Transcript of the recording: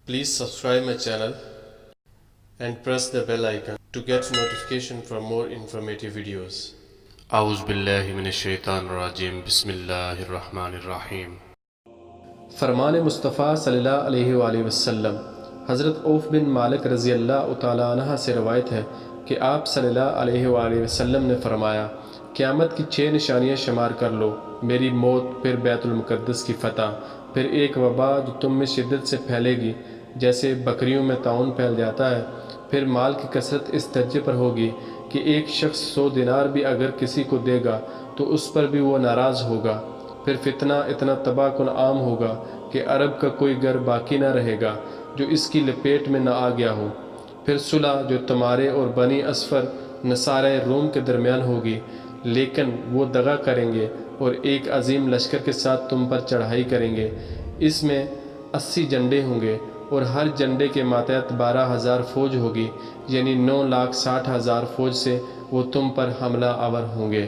Please subscribe my channel and press the bell icon to get notification for more informative videos. اعوذ باللہ من الشیطان الرجیم بسم اللہ الرحمن الرحیم۔ فرمان مصطفیٰ صلی اللہ علیہ وآلہ وسلم حضرت عوف بن مالک رضی اللہ تعالیٰ عنہ سے روایت ہے کہ آپ صلی اللہ علیہ وآلہ وسلم نے فرمایا، قیامت کی 6 نشانیاں شمار کر لو، میری موت، پھر بیت المقدس کی فتح، پھر ایک وبا جو تم میں شدت سے پھیلے گی جیسے بکریوں میں طاعون پھیل جاتا ہے، پھر مال کی کثرت اس درجے پر ہوگی کہ ایک شخص 100 دینار بھی اگر کسی کو دے گا تو اس پر بھی وہ ناراض ہوگا، پھر فتنہ اتنا تباہ کن عام ہوگا کہ عرب کا کوئی گھر باقی نہ رہے گا جو اس کی لپیٹ میں نہ آ گیا ہو، پھر صلح جو تمہارے اور بنی اصفر نصارہ روم کے درمیان ہوگی، لیکن وہ دغا کریں گے اور ایک عظیم لشکر کے ساتھ تم پر چڑھائی کریں گے، اس میں 80 جھنڈے ہوں گے اور ہر جھنڈے کے ماتحت 12,000 فوج ہوگی، یعنی 9,60,000 فوج سے وہ تم پر حملہ آور ہوں گے۔